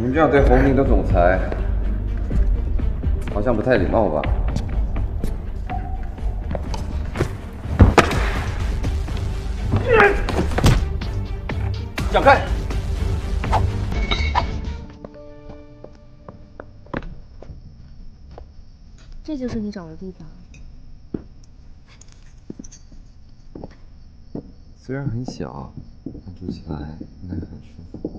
你们这样对红明的总裁，好像不太礼貌吧？让开！这就是你找的地方。虽然很小，但住起来应该很舒服。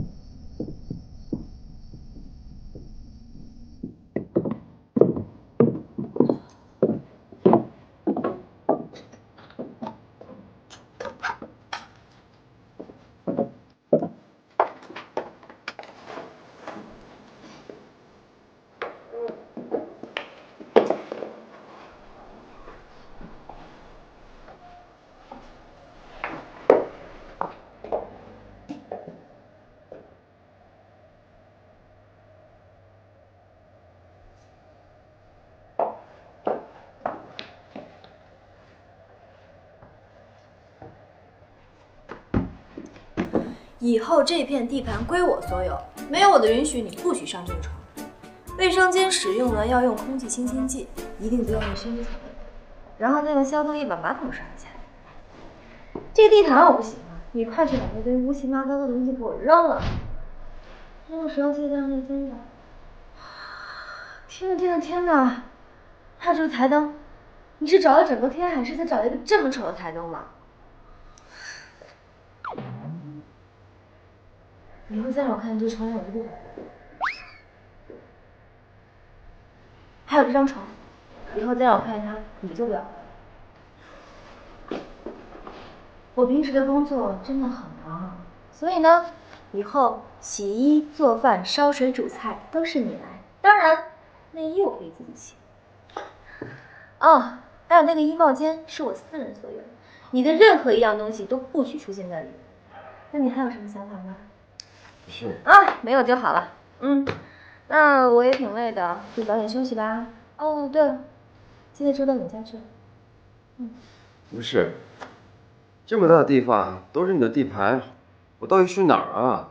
以后这片地盘归我所有，没有我的允许，你不许上这个床。卫生间使用呢要用空气清新剂，一定不要用薰衣草味，然后再用消毒液把马桶刷一下。这个地毯我不喜欢，你快去把那堆乌七八糟的东西给我扔了。用食用剂再用内分吧。天哪！还有这个台灯，你是找了整个天还是在找一个这么丑的台灯吗？以后再让我看见这床上有这个，还有这张床，以后再让我看见它，你就不要。我平时的工作真的很忙，所以呢，以后洗衣、做饭、烧水、煮菜都是你来。当然，内衣我可以自己洗。哦，还有那个衣帽间是我私人所有，你的任何一样东西都不许出现在里面。那你还有什么想法吗？是啊，没有就好了。那我也挺累的，就早点休息吧。哦，对了，记得周到你家去。不是？这么大的地方都是你的地盘，我到底去哪儿啊？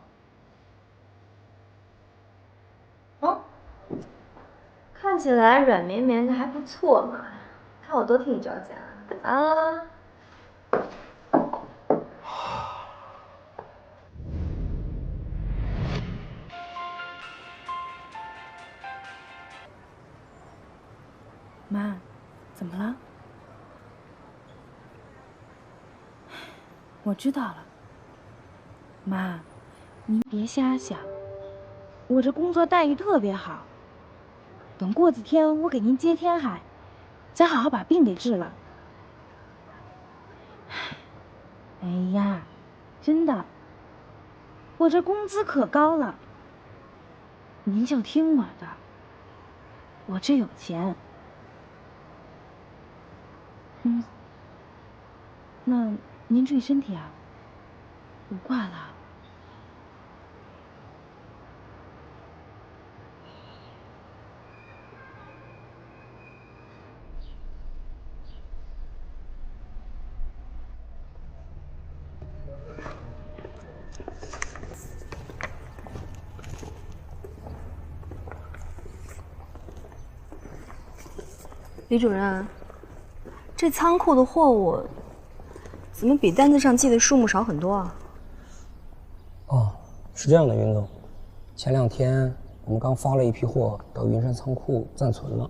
哦，看起来软绵绵的还不错嘛，看我多替你着想啊。妈，怎么了？我知道了。妈，您别瞎想，我这工作待遇特别好。等过几天我给您接天海，咱好好把病给治了。哎呀，真的，我这工资可高了。您就听我的，我这有钱。那您注意身体啊，我挂了。李主任，这仓库的货物怎么比单子上记的数目少很多啊？哦，是这样的，云总，前2天我们刚发了一批货到云山仓库暂存了，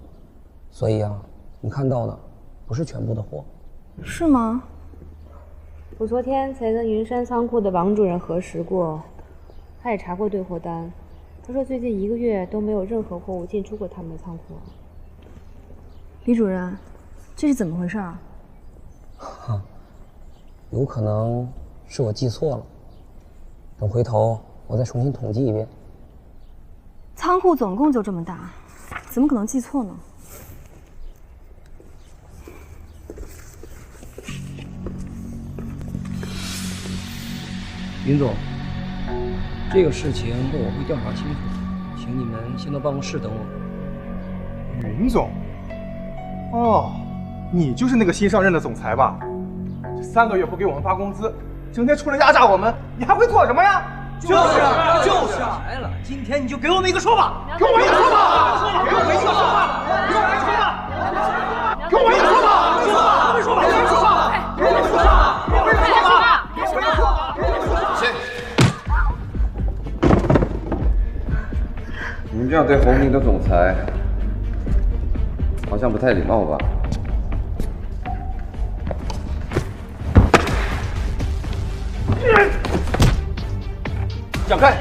所以啊，你看到的不是全部的货。是吗？我昨天才跟云山仓库的王主任核实过，他也查过对货单，他说最近1个月都没有任何货物进出过他们的仓库。李主任，这是怎么回事啊？有可能是我记错了，等回头我再重新统计一遍。仓库总共就这么大，怎么可能记错呢？云总，这个事情我会调查清楚，请你们先到办公室等我。云总，哦，你就是那个新上任的总裁吧？这3个月不给我们发工资，整天出来压榨我们，你还会做什么呀？就是来了，今天你就给我们一个说法，给我一个说法，给我一个说法，给我一个说法，给我一个说法，给我一个说法，给我一个说法，给我一个说法，给我一个说法，给我一个说法，给我一个说法。你们这样对红菱的总裁，好像不太礼貌吧？闪开！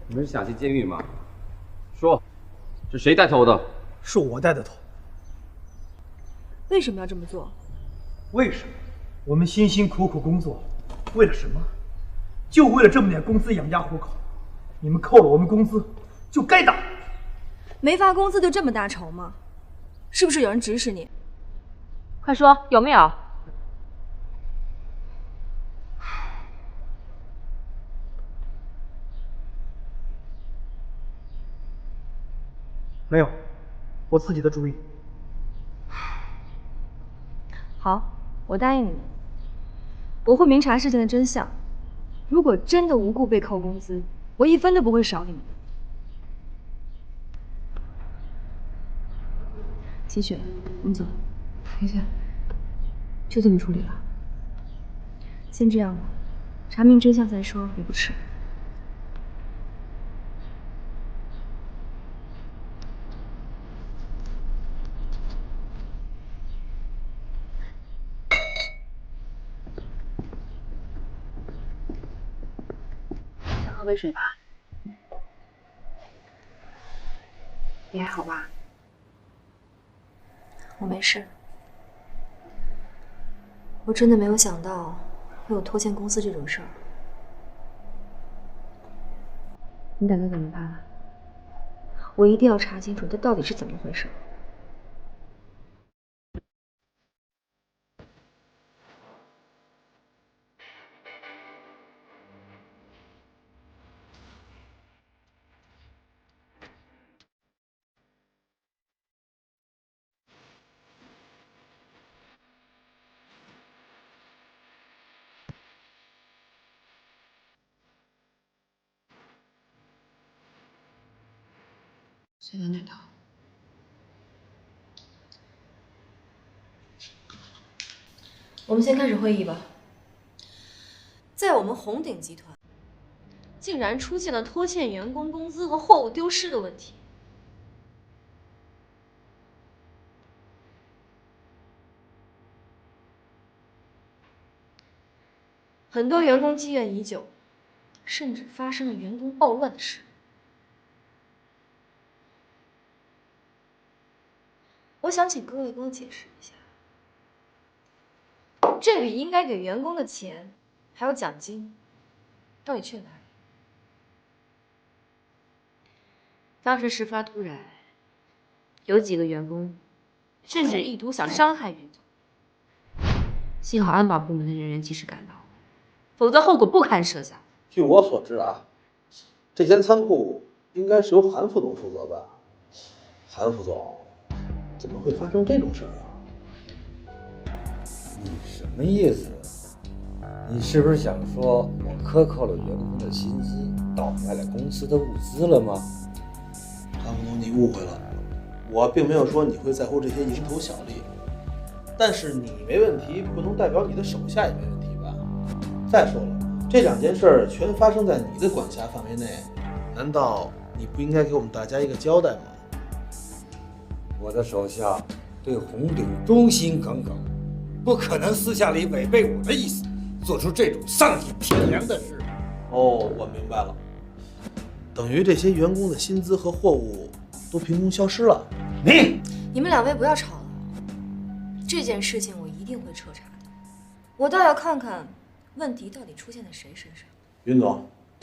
你们是想进监狱吗？说，是谁带头的？是我带的头。为什么要这么做？为什么？我们辛辛苦苦工作，为了什么？就为了这么点工资养家糊口。你们扣了我们工资，就该打。没发工资就这么大仇吗？是不是有人指使你？快说有没有？没有，我自己的主意。好，我答应你，我会明查事情的真相。如果真的无故被扣工资，我一分都不会少你们。齐雪，我们走。等一下，就这么处理了？先这样吧，查明真相再说也不迟。先喝杯水吧。你还好吧？我没事。我真的没有想到会有拖欠公司这种事儿。你打算怎么办啊？我一定要查清楚这到底是怎么回事。谁的那套？我们先开始会议吧。在我们红鼎集团，竟然出现了拖欠员工工资和货物丢失的问题。很多员工积怨已久，甚至发生了员工暴乱的事。我想请各位跟我解释一下，这笔应该给员工的钱，还有奖金，到底去了哪里？当时事发突然，有几个员工甚至意图想伤害员总，幸好安保部门的人员及时赶到，否则后果不堪设想。据我所知啊，这间仓库应该是由韩副总负责吧？韩副总。怎么会发生这种事儿啊？你什么意思？你是不是想说我克扣了员工的薪资，倒卖了公司的物资了吗？韩副总，你误会了，我并没有说你会在乎这些蝇头小利，但是你没问题，不能代表你的手下也没问题吧？再说了，这两件事儿全发生在你的管辖范围内，难道你不应该给我们大家一个交代吗？我的手下对红鼎忠心耿耿，不可能私下里违背我的意思，做出这种丧尽天良的事。哦，我明白了，等于这些员工的薪资和货物都凭空消失了。你们两位不要吵了，这件事情我一定会彻查的。我倒要看看问题到底出现在谁身上。云总，